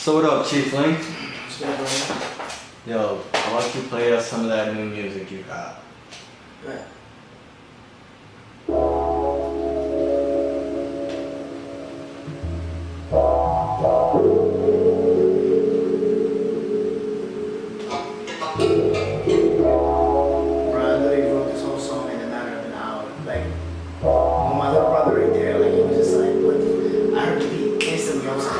So what up, Chief Link? What's going on? Yo, I want you to play us some of that new music you got. Right. Bro, I literally wrote this whole song in a matter of an hour. Like, when my little brother right there, like, he was just like, what the I heard the beat instantly. I was like,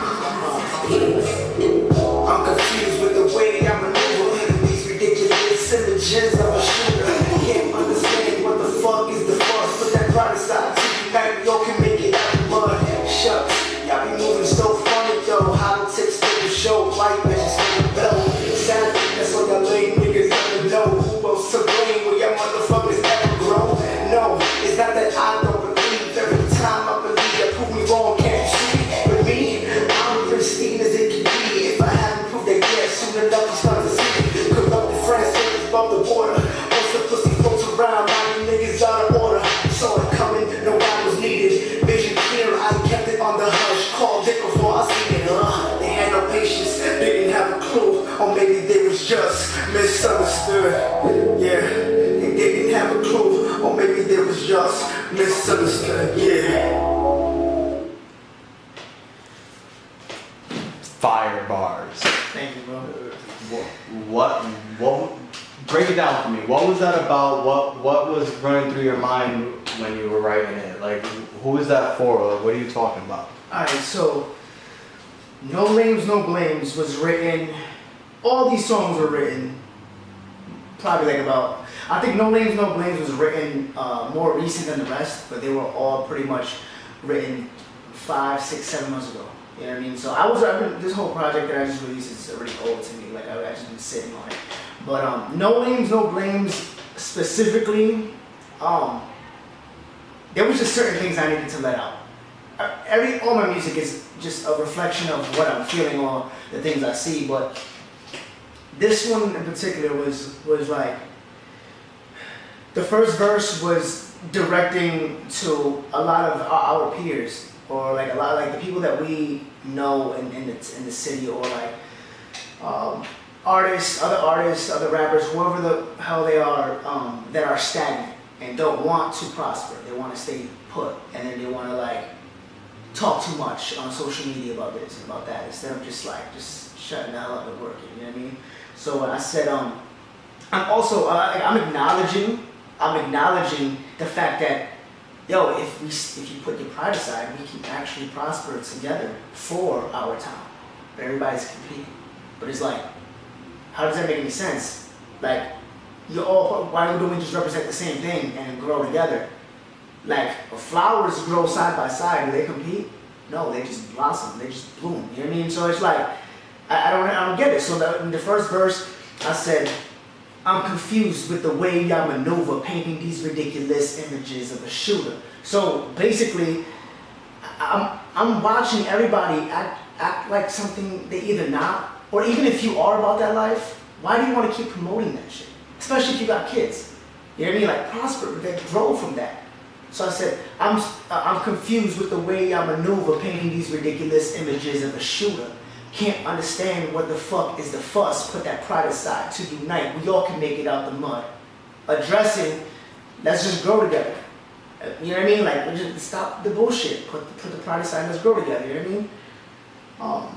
I'm confused with the way I maneuver these ridiculous images of a shooter. Can't understand what the fuck is the fuss. Put that pride aside, tonight we all can make it out the mud. Shucks, y'all be moving so funny though. Hollow tips for the show, white bitches for the bell. Sadly, that's what y'all lame niggas never know. Who else to blame when y'all motherfuckers ever grow? No, it's not that I don't believe. Every time I believe that prove me wrong, can't you see? With me, I'm pristine as it can be. If I haven't proved that yet, soon enough it's time to see. Corrupted friends, niggas above the border. Once the pussy floats around, now you niggas out of order. Saw it coming, no one was needed. Vision clear, I kept it on the hush. Called it before I seen it. They had no patience, didn't have a clue. Or maybe they was just misunderstood. Yeah, they didn't have a clue. Or maybe they was just misunderstood. Yeah. Fire bars. Thank you, bro. What, break it down for me. What was that about? What was running through your mind when you were writing it? Like, who is that for? Like, what are you talking about? Alright, so No Names, No Blames was written, all these songs were written probably like about, I think No Names, No Blames was written more recent than the rest, but they were all pretty much written 5, 6, 7 months ago. You know what I mean? So this whole project that I just released is already old to me. Like, I've just been sitting on it. But No Names, No Blames specifically, there was just certain things I needed to let out. All my music is just a reflection of what I'm feeling or the things I see, but this one in particular was like, the first verse was directing to a lot of our peers, or like a lot of like the people that we know in the city, or like artists, other rappers, whoever the hell they are, that are stagnant and don't want to prosper. They want to stay put, and then they want to like talk too much on social media about this and about that, instead of just shutting the hell up and working. You know what I mean? So I said, I'm also I'm acknowledging the fact that, yo, if you put your pride aside, we can actually prosper together for our town. But everybody's competing. But it's like, how does that make any sense? Like, why don't we just represent the same thing and grow together? Like, flowers grow side by side. Do they compete? No, they just blossom. They just bloom. You know what I mean? So it's like, I don't get it. So in the first verse, I said, I'm confused with the way y'all maneuver, painting these ridiculous images of a shooter. So basically, I'm watching everybody act like something they either not, or even if you are about that life, why do you want to keep promoting that shit? Especially if you got kids. You know what I mean? Like, prosper, they grow from that. So I said, I'm confused with the way y'all maneuver, painting these ridiculous images of a shooter. Can't understand what the fuck is the fuss. Put that pride aside to unite. We all can make it out the mud. Addressing, let's just grow together. You know what I mean? Like, just stop the bullshit. Put the pride aside. Let's grow together. You know what I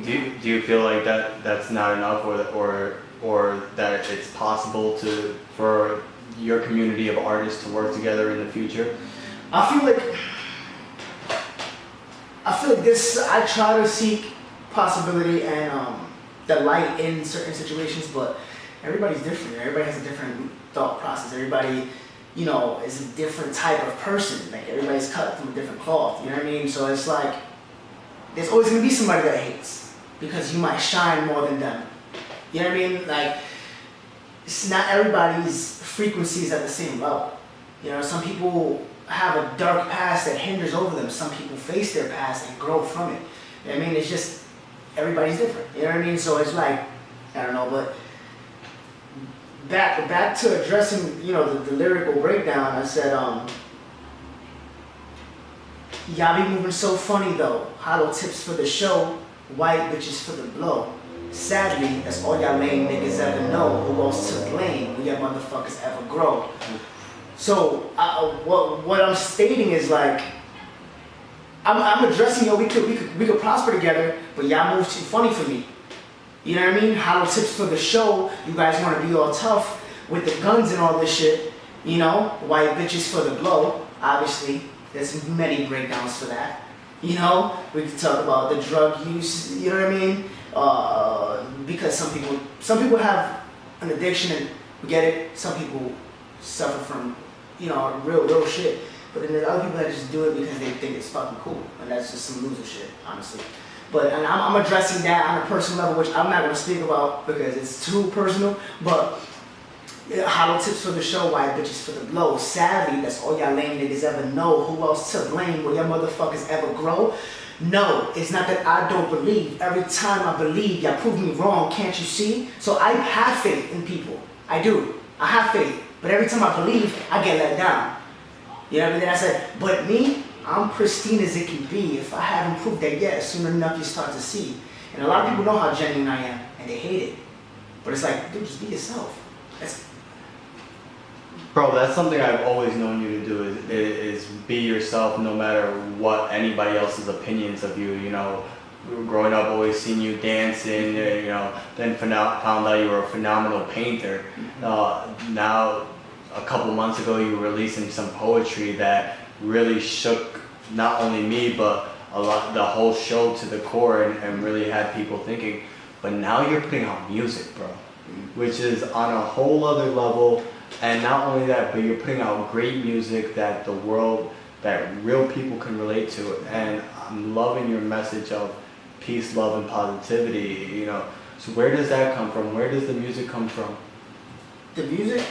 mean? Do you feel like that's not enough, or that it's possible for your community of artists to work together in the future? I feel like this. I try to seek possibility and the light in certain situations, but everybody's different. Everybody has a different thought process. Everybody, you know, is a different type of person. Like, everybody's cut from a different cloth. You know what I mean? So it's like, there's always gonna be somebody that hates because you might shine more than them. You know what I mean? Like, it's not everybody's frequencies at the same level. You know, some people have a dark past that hinders over them. Some people face their past and grow from it. You know what I mean? It's just, everybody's different. You know what I mean? So it's like, I don't know, but back to addressing, you know, the lyrical breakdown, I said, y'all be moving so funny though. Hollow tips for the show. white bitches for the blow. Sadly, that's all y'all lame niggas ever know. Who else to blame when y'all motherfuckers ever grow? So what I'm stating is like, I'm addressing, we could prosper together, but y'all move too funny for me. You know what I mean? Hollow tips for the show. You guys want to be all tough with the guns and all this shit. You know, white bitches for the blow. Obviously, there's many breakdowns for that. You know, we can talk about the drug use. You know what I mean? Because some people have an addiction and we get it. Some people suffer from, you know, real shit. But then there's other people that just do it because they think it's fucking cool, and that's just some loser shit, honestly. But and I'm addressing that on a personal level, which I'm not gonna speak about because it's too personal. But hollow tips for the show, white bitches for the blow. Sadly, that's all y'all lame niggas ever know. Who else to blame? Will y'all motherfuckers ever grow? No, it's not that I don't believe. Every time I believe, y'all prove me wrong. Can't you see? So I have faith in people. I do. I have faith. But every time I believe, I get let down. You know what I mean? Then I said, but me, I'm pristine as it can be. If I haven't proved that yet, soon enough you start to see. And a lot of people know how genuine I am, and they hate it. But it's like, dude, just be yourself. Bro, that's something I've always known you to do is be yourself no matter what anybody else's opinions of you. You know, growing up, always seen you dancing, you know, then found out you were a phenomenal painter. Now, a couple months ago, you were releasing some poetry that really shook not only me, but the whole show to the core and really had people thinking. But now you're putting out music, bro, which is on a whole other level. And not only that, but you're putting out great music that the world, that real people can relate to. And I'm loving your message of peace, love, and positivity, you know. So where does that come from? Where does the music come from? The music?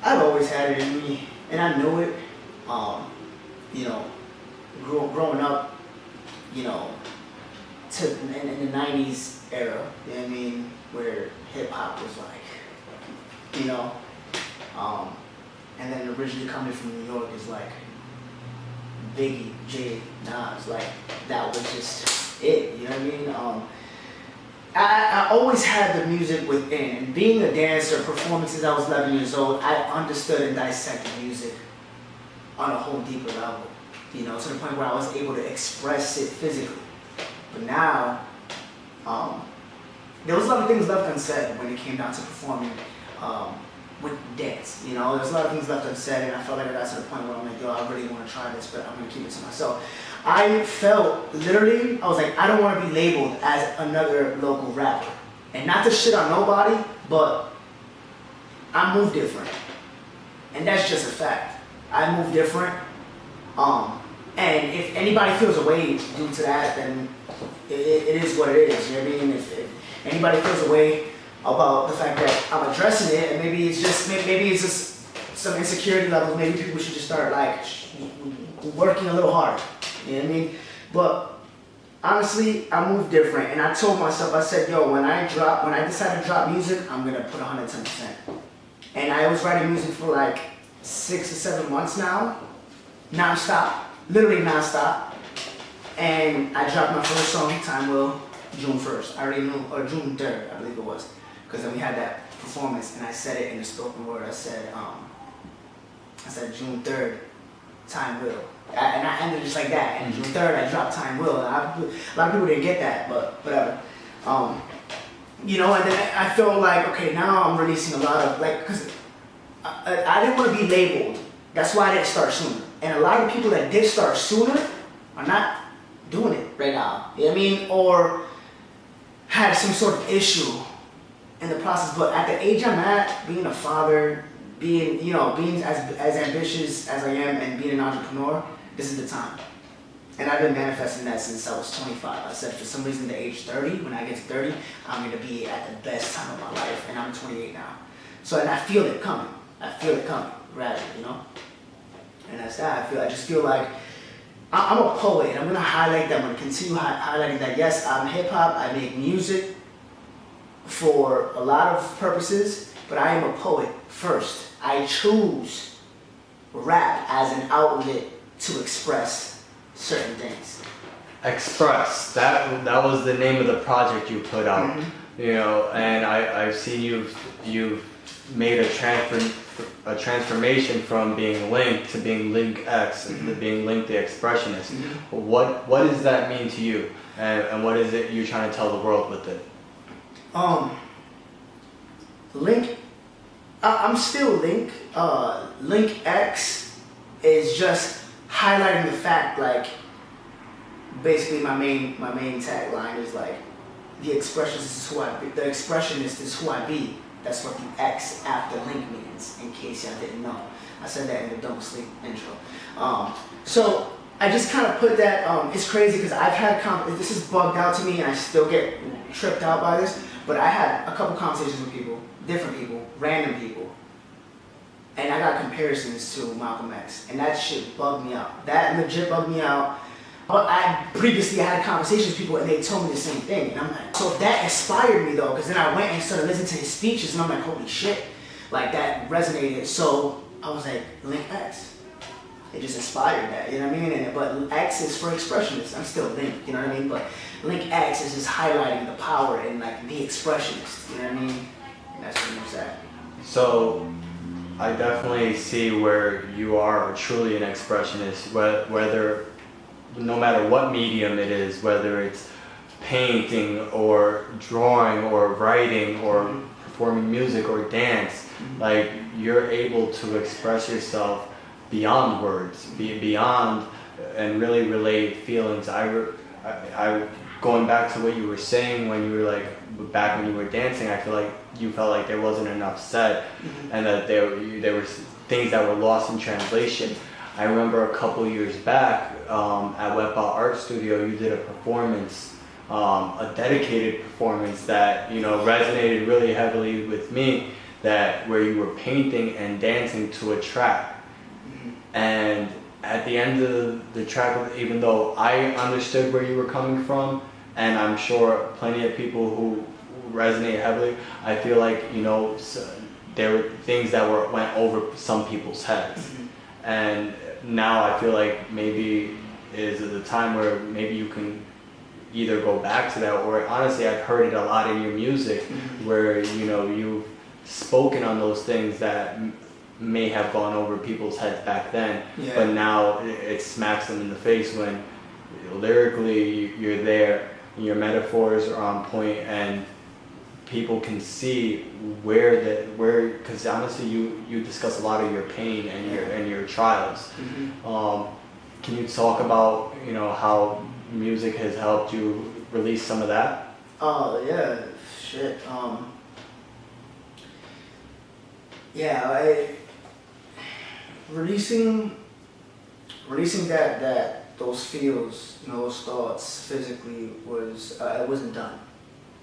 I've always had it in me, and I know it. You know, growing up, you know, in the 90s era, you know what I mean, where hip-hop was like, you know, and then originally coming from New York is like Biggie, Jay, Nas, like that was just it, you know what I mean? I always had the music within, and being a dancer, performing since I was 11 years old, I understood and dissected music on a whole deeper level, you know, to the point where I was able to express it physically. But now, there was a lot of things left unsaid when it came down to performing with dance, you know, there's a lot of things left unsaid, and I felt like I got to the point where I'm like, yo, I really want to try this, but I'm going to keep it to myself. I felt, literally, I was like, I don't want to be labeled as another local rapper. And not to shit on nobody, but I move different. And that's just a fact. I move different. And if anybody feels a way due to that, then it is what it is, you know what I mean? If anybody feels a way about the fact that I'm addressing it, and maybe it's just some insecurity levels, maybe people should just start like working a little harder, you know what I mean? But honestly, I move different, and I told myself, I said, yo, when I decide to drop music, I'm gonna put 110%. And I was writing music for like 6 or 7 months now, non-stop, literally non-stop. And I dropped my first song, Time Will, June 1st. I already knew, or June 3rd, I believe it was. Because then we had that performance, and I said it in the spoken word. I said June 3rd, Time Will. And I ended just like that. And June 3rd, I dropped Time Will. And a lot of people didn't get that, but whatever. You know, and then I felt like, okay, now I'm releasing a lot of, like, because I didn't want to be labeled. That's why I didn't start sooner. And a lot of people that did start sooner are not doing it right now. You know what I mean? Or had some sort of issue in the process. But at the age I'm at, being a father, being as ambitious as I am, and being an entrepreneur, this is the time. And I've been manifesting that since I was 25. I said for some reason the age 30, when I get to 30, I'm gonna be at the best time of my life, and I'm 28 now. So, and I feel it coming. I feel it coming, gradually, you know? And that's that. I just feel like I'm a poet, and I'm gonna highlight that. I'm gonna continue highlighting that. Yes, I'm hip hop. I make music for a lot of purposes, but I am a poet first. I choose rap as an outlet to express certain things. Express. That was the name of the project you put out. Mm-hmm. You know, and I've seen you've made a transformation from being Link to being Linkx, to being Link the Expressionist. What does that mean to you, and what is it you're trying to tell the world with it? Link, I'm still Link. Linkx is just highlighting the fact, like, basically my main tagline is like, the expressionist is who I be. The expressionist is who I be. That's what the X after Link means, in case y'all didn't know. I said that in the Don't Sleep intro. So I just kind of put that, it's crazy because I've had, this is bugged out to me and I still get tripped out by this, but I had a couple conversations with people, different people, random people, and I got comparisons to Malcolm X, and that shit bugged me out. That legit bugged me out. But I previously had conversations with people and they told me the same thing. And I'm like, so that inspired me though, because then I went and started listening to his speeches and I'm like, holy shit, like that resonated. So I was like, Linkx. It just inspired that, you know what I mean? But X is for expressionists. I'm still Link, you know what I mean? But Linkx is just highlighting the power in like the expressionist, you know what I mean? And that's what I'm saying. So I definitely see where you are truly an expressionist, whether no matter what medium it is, whether it's painting or drawing or writing or performing music or dance, like you're able to express yourself beyond words, beyond, and really relay feelings. I going back to what you were saying when you were like, back when you were dancing, I feel like you felt like there wasn't enough said, and that there were things that were lost in translation. I remember a couple years back at Wepa Art Studio, you did a performance, a dedicated performance that, you know, resonated really heavily with me, that where you were painting and dancing to a track. And at the end of the track, even though I understood where you were coming from, and I'm sure plenty of people who resonate heavily, I feel like, you know, there were things that went over some people's heads. And now I feel like maybe is the time where maybe you can either go back to that, or honestly I've heard it a lot in your music, where, you know, you've spoken on those things that may have gone over people's heads back then, but now it smacks them in the face when lyrically you're there, your metaphors are on point, and people can see because honestly you discuss a lot of your pain and your trials. Can you talk about, you know, how music has helped you release some of that? Oh yeah, shit. Releasing those feels, you know, those thoughts physically was, I wasn't done.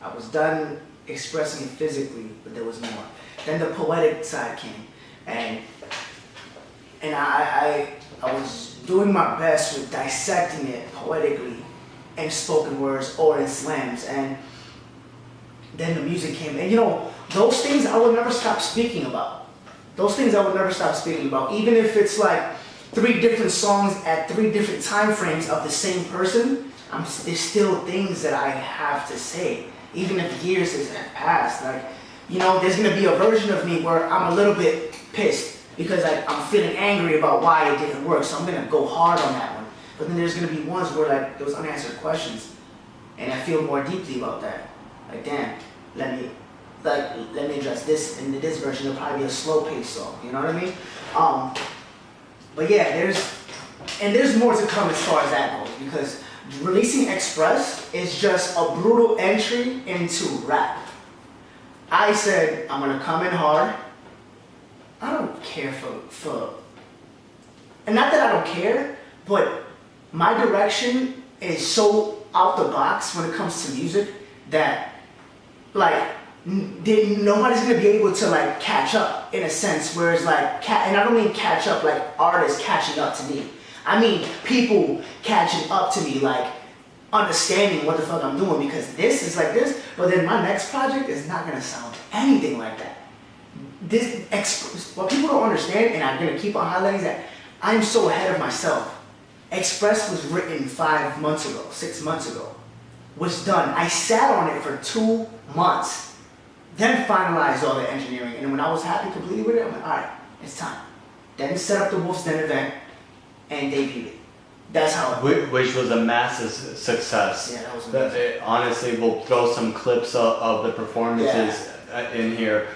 I was done expressing it physically, but there was more. Then the poetic side came, and I was doing my best with dissecting it poetically in spoken words or in slams, and then the music came, and you know, those things I would never stop speaking about. Those things I would never stop speaking about, even if it's like 3 different songs at 3 different time frames of the same person. There's still things that I have to say, even if years have passed. Like, you know, there's gonna be a version of me where I'm a little bit pissed because I'm feeling angry about why it didn't work, so I'm gonna go hard on that one. But then there's gonna be ones where like there was unanswered questions, and I feel more deeply about that. Like, damn, let me address this. In this version, it'll probably be a slow-paced song. You know what I mean? But yeah, there's more to come as far as that goes, because releasing Express is just a brutal entry into rap. I said I'm gonna come in hard. I don't care for, and not that I don't care, but my direction is so out the box when it comes to music that, like, nobody's gonna be able to like catch up in a sense. Whereas like, and I don't mean catch up like artists catching up to me. I mean people catching up to me, like understanding what the fuck I'm doing, because this is like this, but then my next project is not gonna sound anything like that. What people don't understand, and I'm gonna keep on highlighting, is that I'm so ahead of myself Express was written 5 months ago, 6 months ago. Was done. I sat on it for 2 months, then finalized all the engineering. And when I was happy completely with it, I went, all right, it's time. Then set up the Wolf's Den event and debuted it. That's how it Which was a massive success. Yeah, that was amazing. Honestly, we'll throw some clips of the performances in here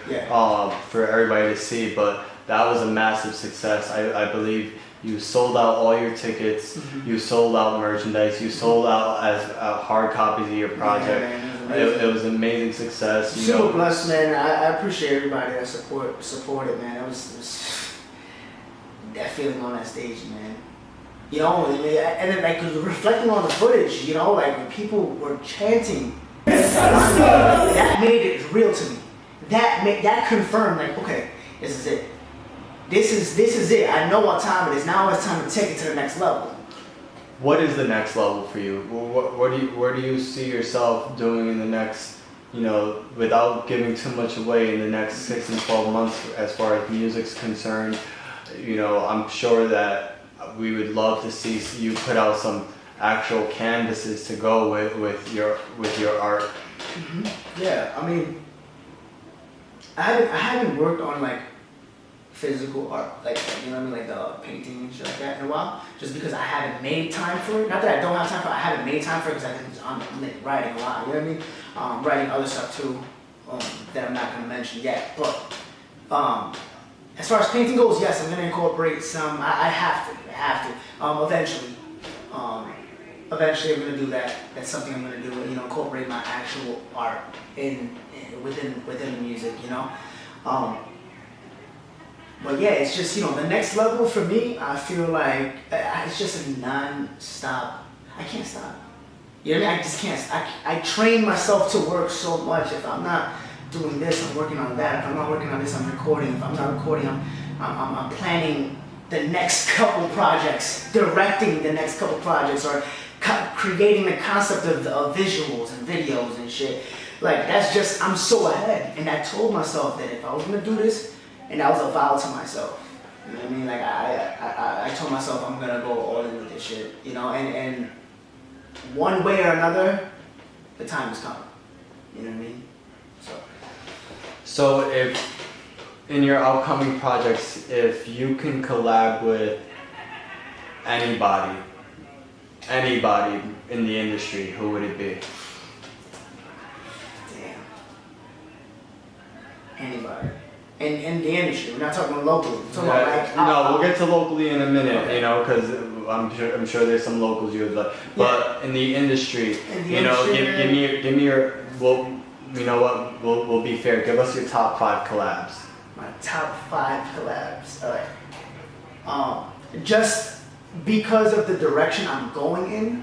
for everybody to see, but that was a massive success. I believe you sold out all your tickets, you sold out merchandise, you sold out as hard copies of your project. Yeah, man, it was an amazing success. Super blessed, man. I appreciate everybody that supported, man. It was that feeling on that stage, man. You know, and then like reflecting on the footage, you know, like when people were chanting, that made it real to me. That confirmed, like, okay, this is it. This is it. I know what time it is. Now it's time to take it to the next level. What is the next level for you? Where do you see yourself doing in the next, you know, without giving too much away, in the next 6 and 12 months as far as music's concerned? You know, I'm sure that we would love to see you put out some actual canvases to go with your art. Mm-hmm. Yeah, I mean, I haven't worked on like physical art, like, you know what I mean, like the painting and shit like that in a while, just because I haven't made time for it. Not that I don't have time for it, I haven't made time for it because I'm like writing a lot, you know what I mean? Writing other stuff too, that I'm not going to mention yet, but as far as painting goes, yes, I'm going to incorporate some, I have to, eventually. Eventually I'm going to do that. That's something I'm going to do, you know, incorporate my actual art within the music, you know? But yeah, it's just, you know, the next level for me, I feel like it's just a non-stop, I can't stop. You know what I mean? I just can't, I train myself to work so much. If I'm not doing this, I'm working on that. If I'm not working on this, I'm recording. If I'm not recording, I'm planning the next couple projects, directing the next couple projects, or creating the concept of visuals and videos and shit. Like, that's just, I'm so ahead. And I told myself that if I was gonna do this, and that was a vow to myself. You know what I mean? Like, I told myself I'm gonna go all in with this shit. You know, and one way or another, the time is coming. You know what I mean? So if, in your upcoming projects, if you can collab with anybody in the industry, who would it be? Damn. Anybody. In the industry, we're not talking locally. We're talking about like, no, we'll get to locally in a minute, okay. You know, because I'm sure there's some locals you would love. But in the industry, you know, give me your, well, you know what, we'll be fair. Give us your top 5 collabs. My top 5 collabs. All right. Just because of the direction I'm going in,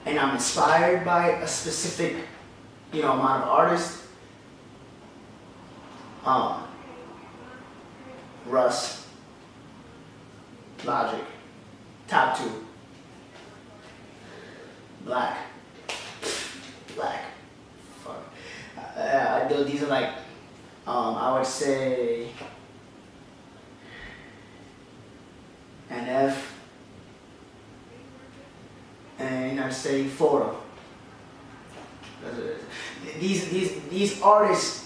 and I'm inspired by a specific, you know, amount of artists. Russ, Logic, top 2. Black. Fuck. These are like, I would say NF, and I'd say foray. These artists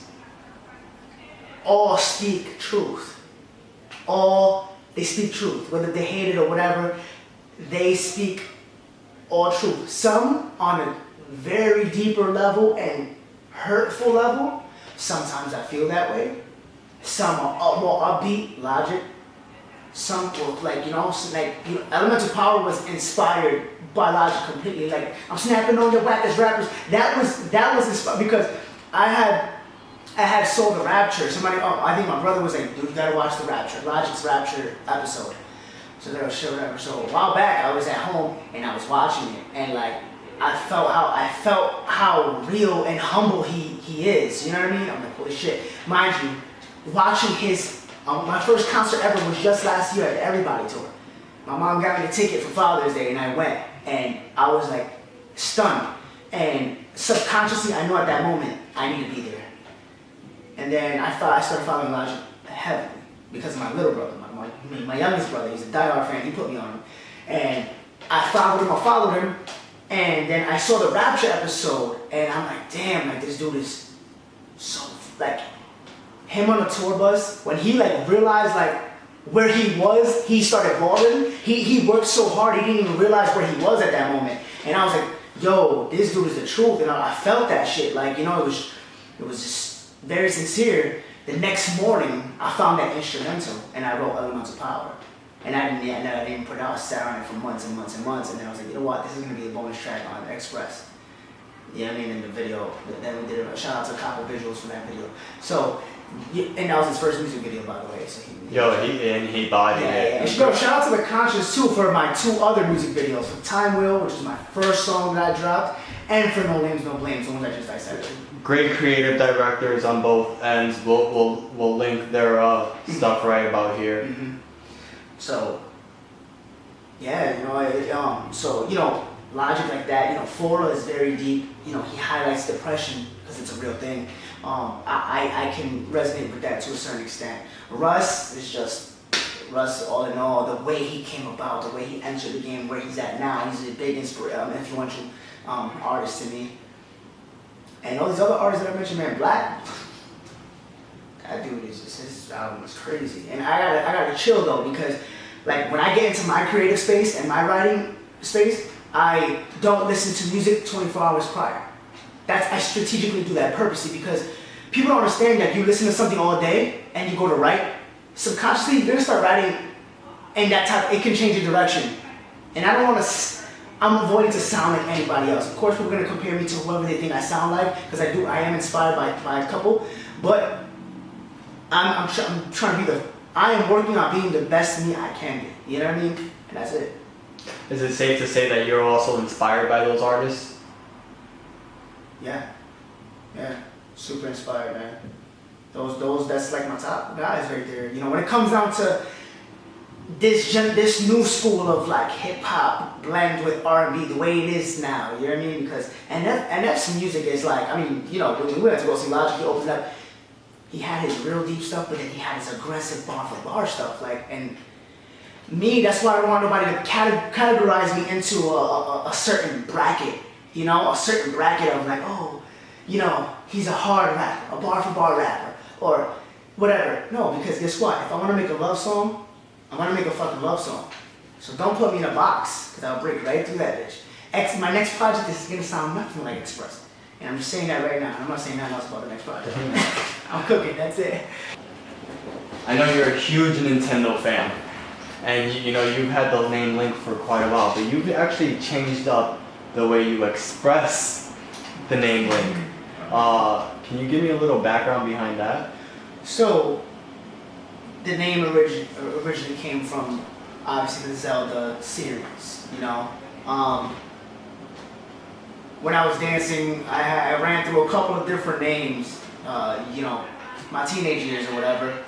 all speak truth. They speak truth, whether they hate it or whatever. They speak all truth. Some on a very deeper level and hurtful level. Sometimes I feel that way. Some are more upbeat, Logic. Some were like, you know, Elemental Power was inspired by Logic completely. Like, I'm snapping on your whackest rappers. That was inspired because I had sold the Rapture. I think my brother was like, dude, you gotta watch the Rapture, Logic's Rapture episode. So they were showing whatever. So a while back, I was at home and I was watching it, and like, I felt how real and humble he is. You know what I mean? I'm like, holy shit. Mind you, watching his, my first concert ever was just last year at the Everybody Tour. My mom got me a ticket for Father's Day and I went, and I was like stunned. And subconsciously, I knew at that moment I need to be there. And then I started following Logic heavily because of my little brother, my youngest brother. He's a diehard fan. He put me on him, and I followed him, and then I saw the Rapture episode, and I'm like, damn, like this dude is so, like, him on the tour bus, when he like realized like where he was, he started balling. He worked so hard, he didn't even realize where he was at that moment. And I was like, yo, this dude is the truth. And I felt that shit, like, you know, it was just very sincere. The next morning, I found that instrumental, and I wrote Elemental Power. And I didn't put it out. I sat on it for months and months and months, and then I was like, you know what, this is gonna be a bonus track on Express. You know what I mean? In the video, then we did a shout out to a couple visuals for that video. So, and that was his first music video, by the way. So he bodied it. And shout out to The Conscious too for my 2 other music videos, for Time Wheel, which is my first song that I dropped, and for No Names No Blames, the ones I just dissected. Great creative directors on both ends. We'll link their stuff right about here. Mm-hmm. So, yeah, you know, so, you know, logic like that, you know, Foray is very deep, you know, he highlights depression because it's a real thing. I can resonate with that to a certain extent. Russ is just, all in all, the way he came about, the way he entered the game, where he's at now, he's a big influential artist to me. And all these other artists that I mentioned, man, Black, that dude is just, his album is crazy. And I gotta chill though, because like when I get into my creative space and my writing space, I don't listen to music 24 hours prior. I strategically do that purposely, because people don't understand that you listen to something all day and you go to write, subconsciously you're gonna start writing, and it can change your direction. And I don't wanna, I'm avoiding to sound like anybody else. Of course, people are gonna compare me to whoever they think I sound like, because I am inspired by a couple, but I'm trying to be I am working on being the best me I can be. You know what I mean? And that's it. Is it safe to say that you're also inspired by those artists? Yeah. Super inspired, man. That's like my top guys right there. You know, when it comes down to this new school of like hip hop blend with R&B, the way it is now, you know what I mean? Because NF's music is like, I mean, you know, when we went to go see Logic, he opened up. He had his real deep stuff, but then he had his aggressive bar for bar stuff. Like, and me, that's why I don't want nobody to categorize me into a certain bracket. You know, a certain bracket of like, oh, you know, he's a hard rapper, a bar for bar rapper, or whatever. No, because guess what? If I want to make a love song, I want to make a fucking love song. So don't put me in a box, because I'll break right through that bitch. My next project is going to sound nothing like Express. And I'm just saying that right now. I'm not saying nothing else about the next project. I'm cooking, that's it. I know you're a huge Nintendo fan. And you know, you've had the name Link for quite a while, but you've actually changed up the way you express the name Link. Can you give me a little background behind that? So, the name originally came from, obviously, the Zelda series, you know. When I was dancing, I ran through a couple of different names, you know, my teenage years or whatever,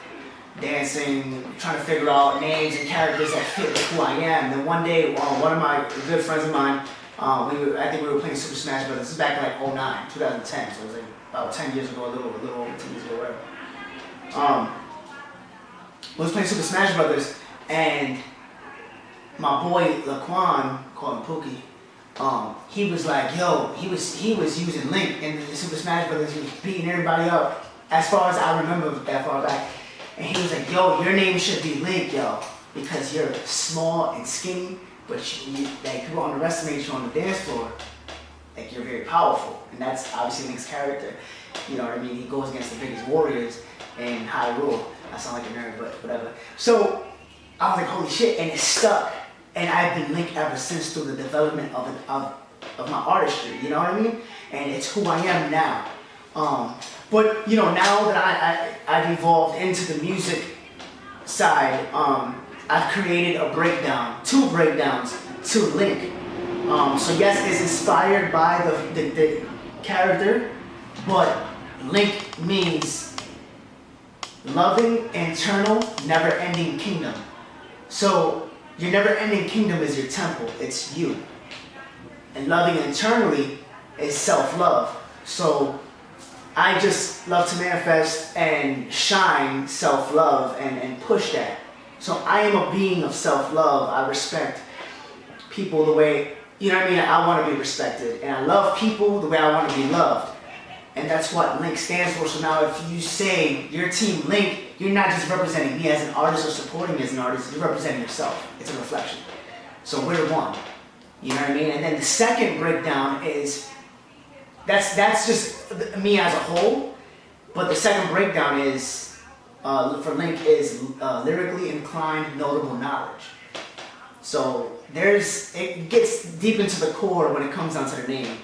dancing, trying to figure out names and characters that fit with who I am. Then one day, one of my good friends of mine, I think we were playing Super Smash Bros. This is back in like 2009, 2010, so it was like about 10 years ago, a little over 10 years ago, whatever. We was playing Super Smash Brothers, and my boy Laquan, called him Pookie, he was like, yo, he was using Link in the Super Smash Brothers. He was beating everybody up, as far as I remember that far back. And he was like, yo, your name should be Link, yo, because you're small and skinny, but like people underestimate you on the dance floor. Like, you're very powerful, and that's obviously Link's character. You know what I mean? He goes against the biggest warriors in Hyrule. I sound like a nerd, but whatever. So I was like, holy shit, and it stuck. And I've been Link ever since through the development of my artistry, you know what I mean? And it's who I am now. But you know, now that I've evolved into the music side, I've created a breakdown, 2 breakdowns to Link. So yes, it's inspired by the character, but Link means loving, eternal, never-ending kingdom. So your never-ending kingdom is your temple, it's you. And loving eternally is self-love. So I just love to manifest and shine self-love and push that. So I am a being of self-love. I respect people the way, you know what I mean, I want to be respected. And I love people the way I want to be loved. And that's what Linkx stands for. So now if you say your team Linkx, you're not just representing me as an artist or supporting me as an artist, you're representing yourself. It's a reflection. So we're one. You know what I mean? And then the second breakdown is, that's just me as a whole. But the second breakdown is, for Linkx, is lyrically inclined, notable knowledge. So it gets deep into the core when it comes down to the name.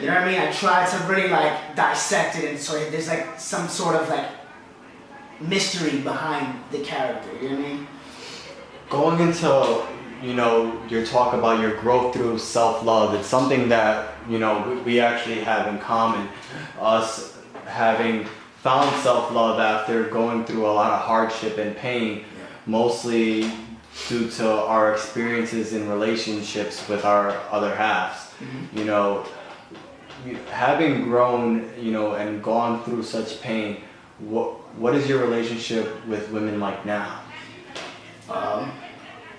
You know what I mean? I try to really like dissect it, and so there's like some sort of like mystery behind the character. You know what I mean? Going into, you know, your talk about your growth through self-love, it's something that, you know, we actually have in common. Us having found self-love after going through a lot of hardship and pain, mostly due to our experiences in relationships with our other halves. You know, having grown, you know, and gone through such pain, what is your relationship with women like now?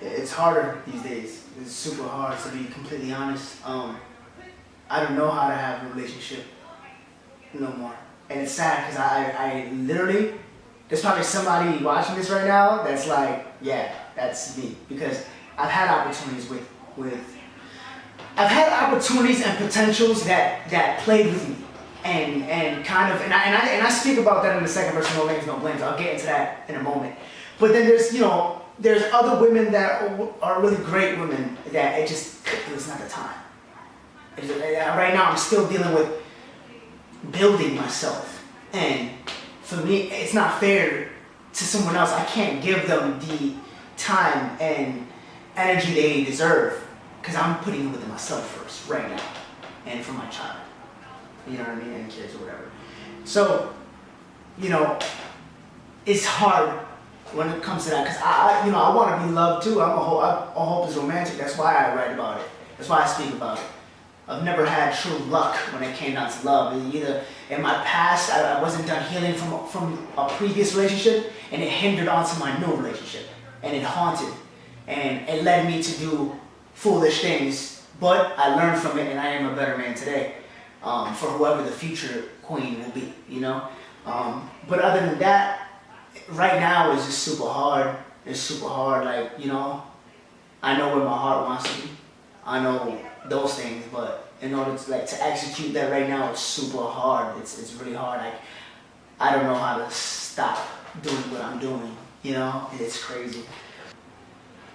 It's harder these days. It's super hard, to be completely honest. I don't know how to have a relationship no more. And it's sad because I literally, there's probably somebody watching this right now that's like, yeah, that's me. Because I've had opportunities I've had opportunities and potentials that played with me, and kind of, and I speak about that in the second verse, No Names, No Blames. I'll get into that in a moment. But then there's, you know, there's other women that are really great women that it was not the time. Right now I'm still dealing with building myself, and for me it's not fair to someone else. I can't give them the time and energy they deserve. Because I'm putting it within myself first, right now, and for my child. You know what I mean? And kids or whatever. So, you know, it's hard when it comes to that. Because I want to be loved too. I hope is romantic. That's why I write about it. That's why I speak about it. I've never had true luck when it came down to love. Either in my past, I wasn't done healing from a previous relationship, and it hindered onto my new relationship, and it haunted, and it led me to do foolish things, but I learned from it, and I am a better man today, for whoever the future queen will be, you know. But other than that, right now is just super hard. It's super hard, like, you know, I know where my heart wants to be. I know those things, but in order to execute that right now, it's super hard. It's really hard. I don't know how to stop doing what I'm doing, you know. It's crazy.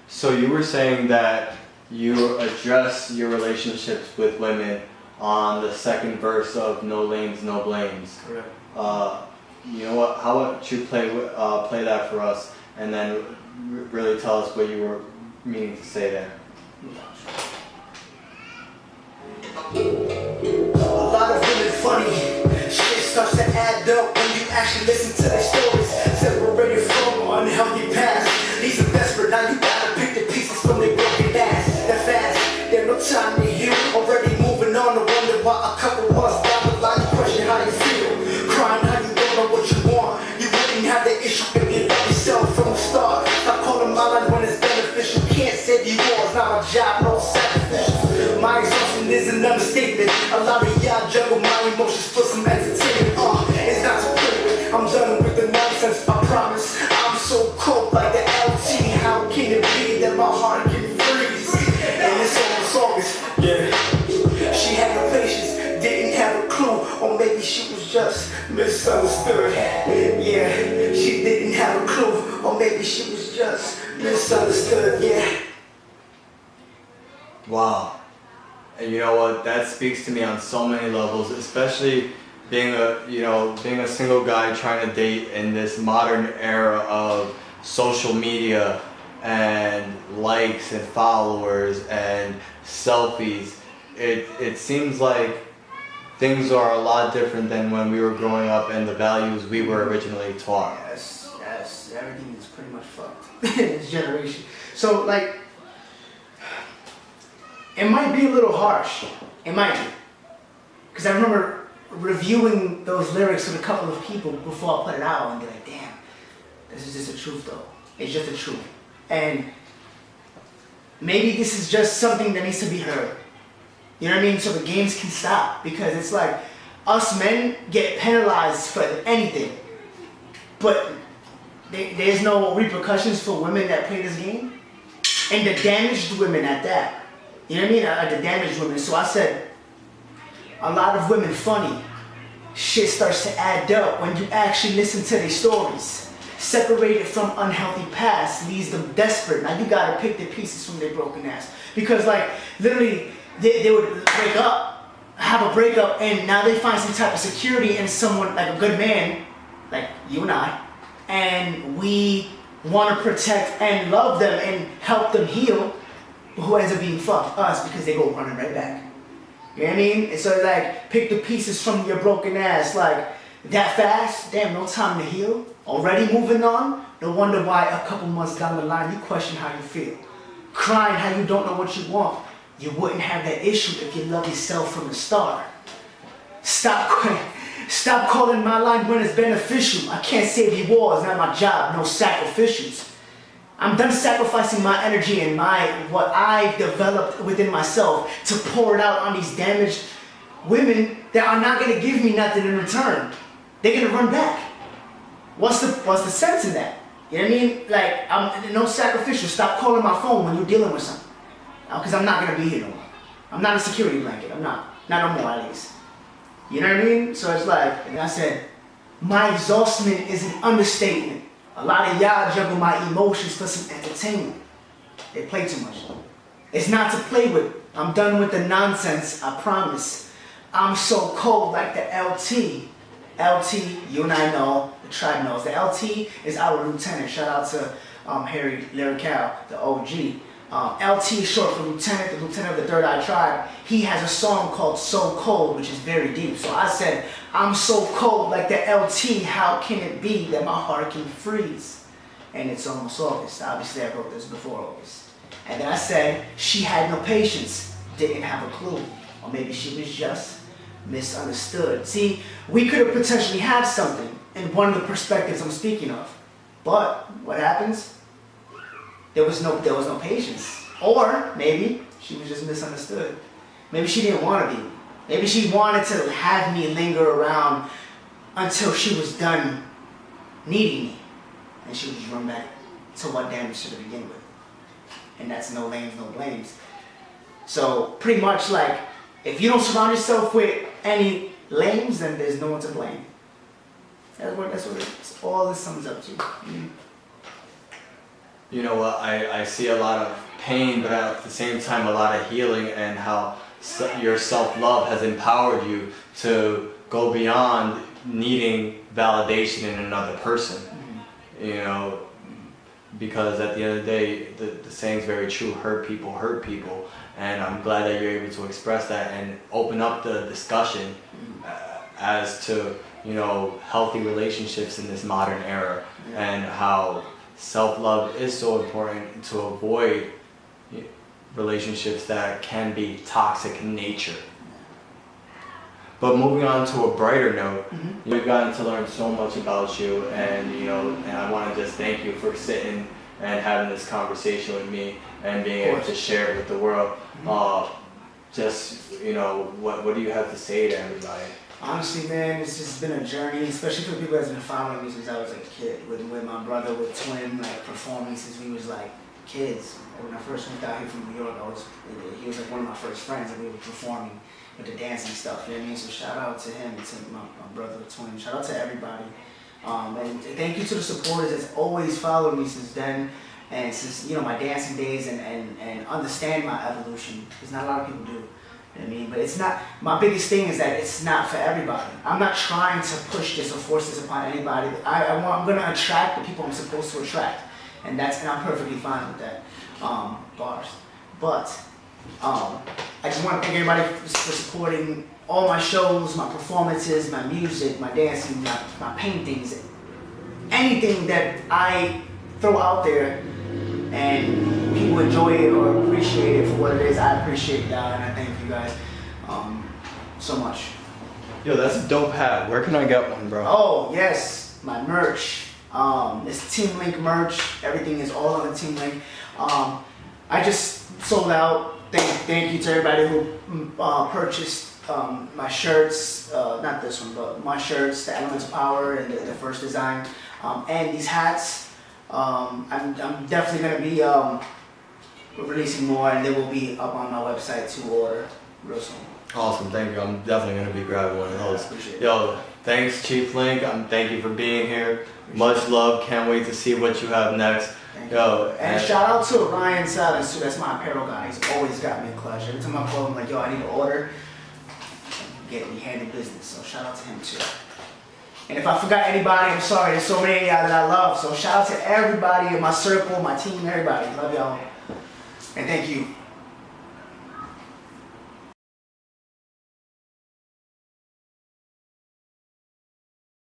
So you were saying that you address your relationships with women on the second verse of No Names, No Blames. Correct. You know what? How about you play that for us, and then really tell us what you were meaning to say there. A lot of women funny. Shit starts to add up when you actually listen to their stories. Separated from unhealthy past. These are desperate. Now you gotta pick the pieces from their broken ass. They're fast. There's no time to heal. Already moving on to wonder why a couple months down the line you question how you feel. Crying how you don't know what you want. You wouldn't have the issue if you love yourself from the start. Stop calling my line when it's beneficial. Can't save you all. It's not my job, no sacrifice. My exhaustion is an understatement. A lot of y'all juggle my emotions for some entertainment. It's not so pretty. I'm done with the nonsense, I promise. I'm so cold like the LT. How can it be that my heart can freeze? And it's almost August, yeah. She had no patience, didn't have a clue. Or maybe she was just misunderstood. Yeah, she didn't have a clue. Or maybe she was just misunderstood, yeah. Wow. And you know what? That speaks to me on so many levels, especially being a single guy trying to date in this modern era of social media and likes and followers and selfies. It seems like things are a lot different than when we were growing up and the values we were originally taught. Yes, everything is pretty much fucked in this generation. So like, it might be a little harsh. It might be. Because I remember reviewing those lyrics with a couple of people before I put it out and be like, damn, this is just the truth though. It's just the truth. And maybe this is just something that needs to be heard. You know what I mean? So the games can stop, because it's like us men get penalized for anything, but there's no repercussions for women that play this game, and the damaged women at that. You know what I mean? The damaged women. So I said, a lot of women funny. Shit starts to add up when you actually listen to their stories. Separated from unhealthy past leaves them desperate. Now you gotta pick the pieces from their broken ass. Because like, literally, they would break up, have a breakup, and now they find some type of security in someone, like a good man, like you and I, and we want to protect and love them and help them heal, but who ends up being fucked? Us, because they go running right back. You know what I mean? And so like, pick the pieces from your broken ass, like, that fast? Damn, no time to heal? Already moving on? No wonder why a couple months down the line you question how you feel. Crying how you don't know what you want. You wouldn't have that issue if you love yourself from the start. Stop calling my line when it's beneficial. I can't save your war, it's not my job, no sacrificials. I'm done sacrificing my energy and what I've developed within myself to pour it out on these damaged women that are not gonna give me nothing in return. They're gonna run back. What's the sense in that? You know what I mean? Like, I'm no sacrificial. Stop calling my phone when you're dealing with something. Because I'm not gonna be here no more. I'm not a security blanket. I'm not no more at least. You know what I mean? So it's like, and I said, my exhaustment is an understatement. A lot of y'all juggle my emotions for some entertainment. They play too much. It's not to play with. I'm done with the nonsense, I promise. I'm so cold like the LT. LT, you and I know, the tribe knows. The LT is our lieutenant. Shout out to Harry Lyrical, the OG. LT is short for lieutenant, the lieutenant of the Third Eye Tribe. He has a song called So Cold, which is very deep. So I said, I'm so cold like the LT, how can it be that my heart can freeze? And it's almost August. Obviously, I wrote this before August. And then I said, she had no patience, didn't have a clue. Or maybe she was just misunderstood. See, we could have potentially had something in one of the perspectives I'm speaking of. But what happens? There was no patience. Or maybe she was just misunderstood. Maybe she didn't want to be. Maybe she wanted to have me linger around until she was done needing me. And she would just run back to what damage to begin with. And that's no lames, no blames. So pretty much like, if you don't surround yourself with any lames, then there's no one to blame. That's what all this sums up to. Mm-hmm. You know what, I see a lot of pain, but at the same time a lot of healing, and how your self-love has empowered you to go beyond needing validation in another person. Mm-hmm. You know, because at the end of the day, the saying's very true, hurt people, and I'm glad that you're able to express that and open up the discussion as to, you know, healthy relationships in this modern era, and how self-love is so important to avoid relationships that can be toxic in nature. But moving on to a brighter note, we've gotten to learn so much about you, and you know, and I want to just thank you for sitting and having this conversation with me and being able to share it with the world. Just, you know, what do you have to say to everybody? Honestly, man, it's just been a journey, especially for people that's been following me since I was a kid. With my brother, with Twin, like performing since we was like kids. When I first moved out here from New York, he was like one of my first friends, and we were performing with the dancing stuff. You know what I mean? So shout out to him and to my brother, Twin. Shout out to everybody. And thank you to the supporters that's always followed me since then, and since, you know, my dancing days, and understand my evolution, because not a lot of people do. You know what I mean? But it's not, my biggest thing is that it's not for everybody. I'm not trying to push this or force this upon anybody. I'm going to attract the people I'm supposed to attract, and I'm perfectly fine with that. Bars. But I just want to thank everybody for supporting all my shows, my performances, my music, my dancing, my paintings, anything that I throw out there and people enjoy it or appreciate it for what it is. I appreciate that, and I thank you guys so much. Yo, that's a dope hat. Where can I get one, bro? Oh, yes, my merch. It's Team Link merch. Everything is all on the Team Link. I just sold out. Thank you to everybody who purchased my shirts. Not this one, but my shirts, the Elements of Power and the first design, and these hats. I'm definitely gonna be releasing more, and they will be up on my website to order real soon. Awesome, thank you. I'm definitely gonna be grabbing one of those. Appreciate it. Yo, thanks Chief Link. Thank you for being here. Much love. Can't wait to see what you have next. Thank Yo, you. And shout out to Ryan Salas too. That's my apparel guy. He's always got me a clutch. Every time I call him, like, yo, I need to order. Get me handed business. So shout out to him too. And if I forgot anybody, I'm sorry. There's so many of y'all that I love. So shout out to everybody in my circle, my team, everybody. Love y'all. And thank you.